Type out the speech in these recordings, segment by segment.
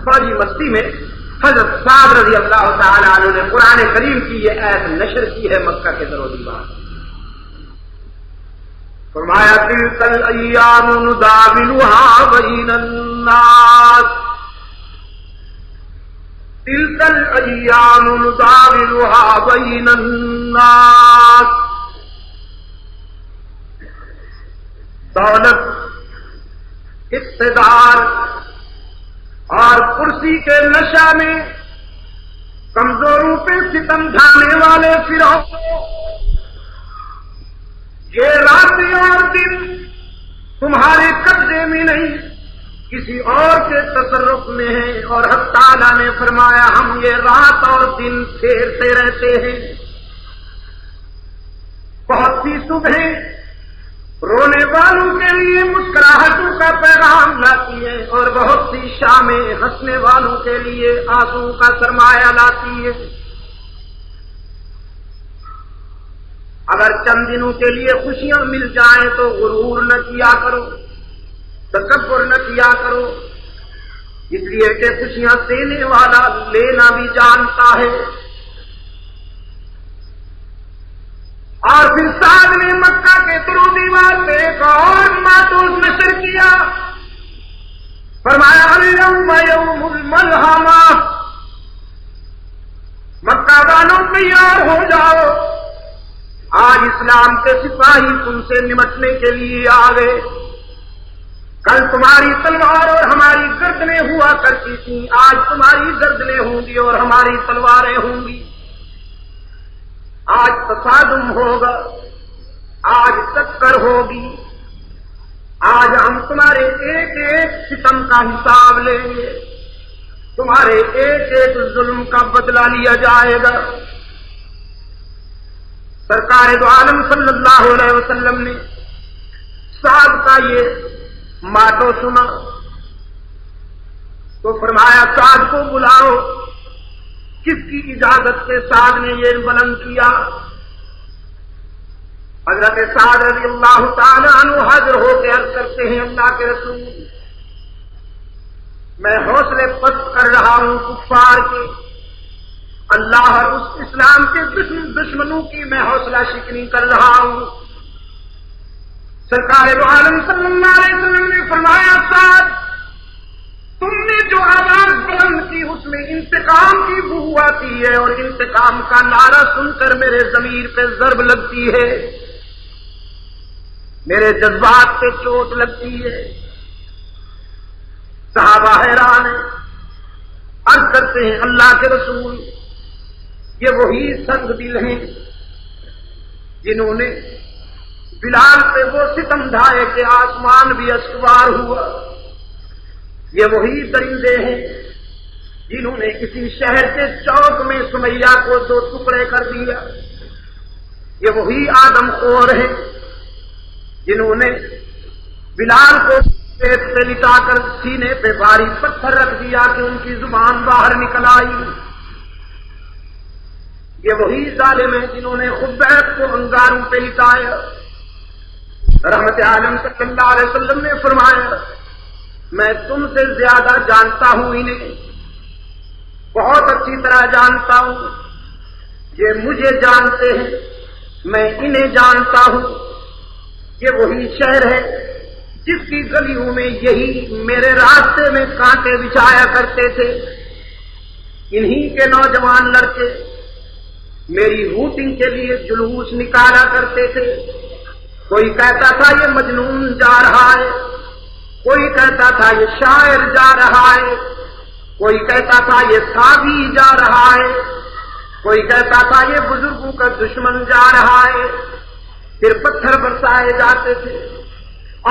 فوجی مستی میں حضرت سعد رضی اللہ تعالی عنہ نے قرآن کریم کی یہ آیت نشر کی ہے مکہ کے در و دیوار. فرمایا تلک الایام نداولها بین الناس، تلک الایام نداولها بین الناس. دولت، اقتدار اور کرسی کے نشہ میں کمزوروں پہ ستم ڈھانے والے فرعون، یہ راتیں اور دن تمہارے قبضے میں نہیں، کسی اور کے تصرف میں ہیں. اور حق تعالیٰ نے فرمایا ہم یہ رات اور دن پھیرتے رہتے ہیں. بہت سی صبحیں رونے والوں کے لیے مسکراہٹوں کا پیغام لاتی ہے اور بہت سی شامیں ہنسنے والوں کے لیے آنسو کا سرمایہ لاتی ہے. اگر چند دنوں کے لیے خوشیاں مل جائیں تو غرور نہ کیا کرو، تکبر نہ کیا کرو، اس لیے کہ خوشیاں دینے والا لینا بھی جانتا ہے. اور پھر سعد نے مکہ کے در و دیوار پہ ایک اور ماتوس نشر کیا. فرمایا اليوم یوم الملحمہ، مکہ والوں تیار ہو جاؤ، آج اسلام کے سپاہی تم سے نمٹنے کے لیے آ گئے. کل تمہاری تلوار اور ہماری گردنیں ہوا کرتی تھیں، آج تمہاری گردنیں ہوں گی اور ہماری تلواریں ہوں گی. آج تصادم ہوگا، آج ٹکر ہوگی، آج ہم تمہارے ایک ایک ستم کا حساب لیں گے، تمہارے ایک ایک ظلم کا بدلہ لیا جائے گا. سرکار دو عالم صلی اللہ علیہ وسلم نے سعد کا یہ ماتو سنا تو فرمایا سعد کو بلاؤ. کس کی اجازت سے سعد نے یہ بلند کیا؟ حضرت سعد رضی اللہ تعالی عنہ حاضر ہو کے عرض کرتے ہیں اللہ کے رسول، میں حوصلے پست کر رہا ہوں کفار کے، اللہ اور اس اسلام کے دشمنوں کی میں حوصلہ شکنی کر رہا ہوں. سرکار دو عالم صلی اللہ علیہ وسلم نے فرمایا سعد، تم نے جو آواز بلند کی اس میں انتقام کی بو آتی ہے اور انتقام کا نعرہ سن کر میرے ضمیر پہ ضرب لگتی ہے، میرے جذبات پہ چوٹ لگتی ہے. صحابہ حیران ہیں، عرض کرتے ہیں اللہ کے رسول، یہ وہی سنگ دل ہیں جنہوں نے بلال پہ وہ ستم ڈھائے کہ آسمان بھی استوار ہوا. یہ وہی درندے ہیں جنہوں نے کسی شہر کے چوک میں سمیہ کو 2 ٹکڑے کر دیا. یہ وہی آدم خور ہیں جنہوں نے بلال کو پیٹ سے لٹا کر سینے پہ بھاری پتھر رکھ دیا کہ ان کی زبان باہر نکل آئی. یہ وہی ظالم ہیں جنہوں نے خبیب کو انگاروں پہ لٹایا. رحمت عالم صلی اللہ علیہ وسلم نے فرمایا میں تم سے زیادہ جانتا ہوں انہیں، بہت اچھی طرح جانتا ہوں. یہ مجھے جانتے ہیں، میں انہیں جانتا ہوں. یہ وہی شہر ہے جس کی گلیوں میں یہی میرے راستے میں کانٹے بچھایا کرتے تھے. انہی کے نوجوان لڑکے میری ہوٹنگ کے لیے جلوس نکالا کرتے تھے. کوئی کہتا تھا یہ مجنون جا رہا ہے، کوئی کہتا تھا یہ شاعر جا رہا ہے، کوئی کہتا تھا یہ صحابی جا رہا ہے، کوئی کہتا تھا یہ بزرگوں کا دشمن جا رہا ہے. پھر پتھر برسائے جاتے تھے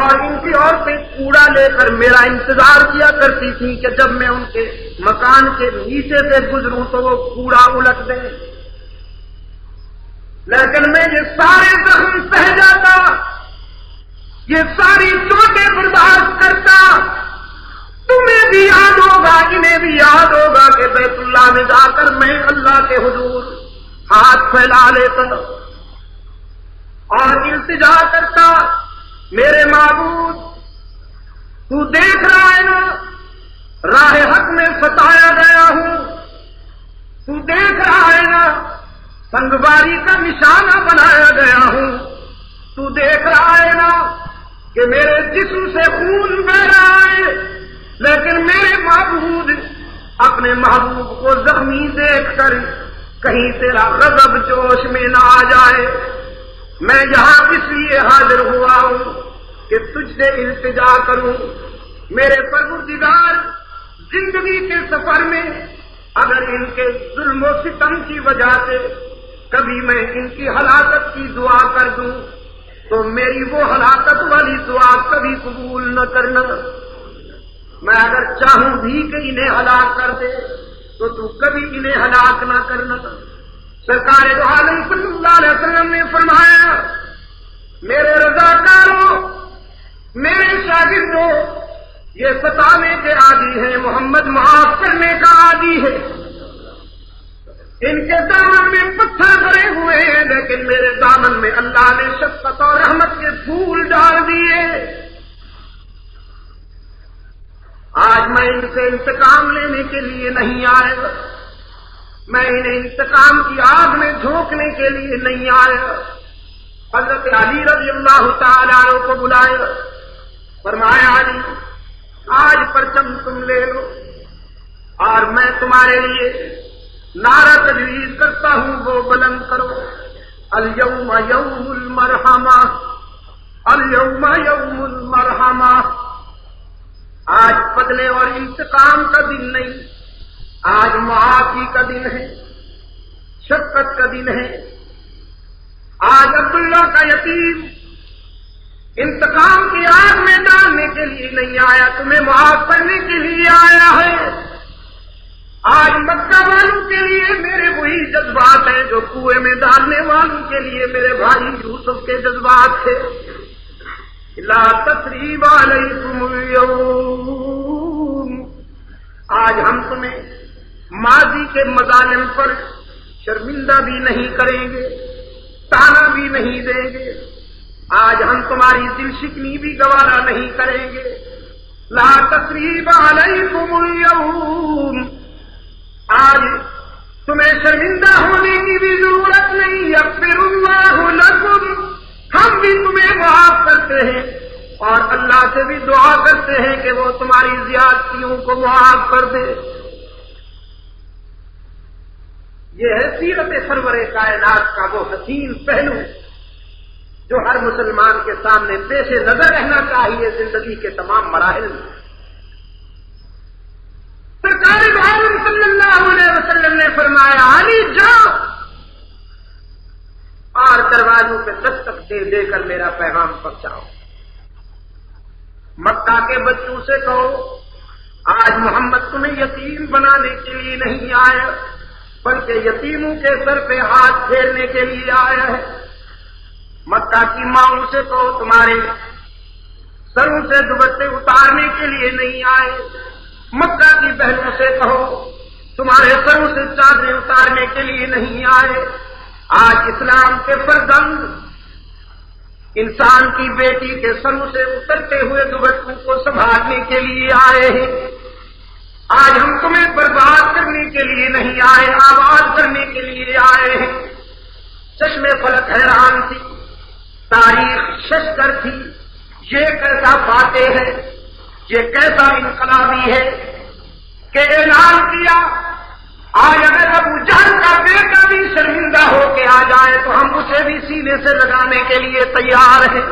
اور ان کی عورتیں کوڑا لے کر میرا انتظار کیا کرتی تھیں کہ جب میں ان کے مکان کے نیچے سے گزروں تو وہ کوڑا الٹ دیں. لیکن میں یہ سارے زخم سہ جاتا، یہ ساری چوٹیں برداشت کرتا. تمہیں بھی یاد ہوگا، انہیں بھی یاد ہوگا کہ بیت اللہ میں جا کر میں اللہ کے حضور ہاتھ پھیلا لیتا اور التجا کرتا میرے معبود تو دیکھ رہا ہے نا، راہ حق میں ستایا گیا ہوں، تو دیکھ رہا ہے نا، سنگباری کا نشانہ بنایا گیا ہوں، تو دیکھ رہا ہے نا کہ میرے جسم سے خون بہ رہا ہے، لیکن میرے معبود اپنے محبوب کو زخمی دیکھ کر کہیں تیرا غضب جوش میں نہ آ جائے۔ میں یہاں اس لیے حاضر ہوا ہوں کہ تجھ سے التجا کروں، میرے پروردگار، زندگی کے سفر میں اگر ان کے ظلم و ستم کی وجہ سے کبھی میں ان کی ہلاکت کی دعا کر دوں تو میری وہ ہلاکت والی دعا کبھی قبول نہ کرنا۔ میں اگر چاہوں بھی کہ انہیں ہلاک کر دے تو کبھی انہیں ہلاک نہ کرنا۔ سرکار دو عالم صلی اللہ علیہ وسلم نے فرمایا، میرے رضاکاروں، میرے شاگردوں، یہ ستانے کے عادی ہیں، محمد معاف کرنے کا عادی ہے، ان کے دامن میں پتھر بھرے ہوئے ہیں، لیکن میرے دامن میں اللہ نے شفقت اور رحمت کے پھول ڈال دیے۔ آج میں ان سے انتقام لینے کے لیے نہیں آیا، میں انہیں انتقام کی آگ میں جھونکنے کے لیے نہیں آیا۔ حضرت علی رضی اللہ تعالیٰ عنہ کو بلایا، فرمایا علی آج پرچم تم لے لو اور میں تمہارے لیے نعرہ تجویز کرتا ہوں، وہ بلند کرو، الیوم یوم المرحمہ، الیوم یوم المرحمہ۔ آج بدلے اور انتقام کا دن نہیں، آج معافی کا دن ہے، شفقت کا دن ہے۔ آج عبداللہ کا یتیم انتقام کی آگ میں ڈالنے کے لیے نہیں آیا، تمہیں معاف کرنے کے لیے آیا ہے۔ آج مکہ والوں کے لیے میرے وہی جذبات ہیں جو کنویں میں ڈالنے والوں کے لیے میرے بھائی یوسف کے جذبات تھے۔ لا تثریب علیکم اليوم، آج ہم تمہیں ماضی کے مظالم پر شرمندہ بھی نہیں کریں گے، تانا بھی نہیں دیں گے، آج ہم تمہاری دل شکنی بھی گوارا نہیں کریں گے۔ لا تثریب علیکم اليوم، آج تمہیں شرمندہ ہونے کی بھی ضرورت نہیں، یغفر اللہ لکم، ہم بھی تمہیں معاف کرتے ہیں اور اللہ سے بھی دعا کرتے ہیں کہ وہ تمہاری زیادتیوں کو معاف کر دے۔ یہ ہے سیرت سرور کائنات کا وہ حسین پہلو جو ہر مسلمان کے سامنے پیش نظر رہنا چاہیے زندگی کے تمام مراحل میں۔ سرکار دو عالم صلی اللہ علیہ وسلم نے فرمایا، علی جاؤ اور دروازوں پہ دستک دے کر میرا پیغام پہنچاؤ۔ مکہ کے بچوں سے کہو آج محمد تمہیں یتیم بنانے کے لیے نہیں آیا بلکہ یتیموں کے سر پہ ہاتھ پھیرنے کے لیے آیا ہے۔ مکہ کی ماؤں سے کہو تمہارے سروں سے دوپٹے اتارنے کے لیے نہیں آئے۔ مکہ کی بہنوں سے کہو تمہارے سروں سے چادریں اتارنے کے لیے نہیں آئے۔ آج اسلام کے فرزند انسان کی بیٹی کے سروں سے اترتے ہوئے دوپٹوں کو سنبھالنے کے لیے آئے ہیں۔ آج ہم تمہیں برباد کرنے کے لیے نہیں آئے، آباد کرنے کے لیے آئے ہیں۔ چشم فلک حیران تھی، تاریخ ششدر تھی، یہ کیسا فاتح ہے، یہ کیسا انقلابی ہے کہ اعلان کیا آج اگر ابو جہل کا بیٹا بھی شرمندہ ہو کے آ جائے تو ہم اسے بھی سینے سے لگانے کے لیے تیار ہیں۔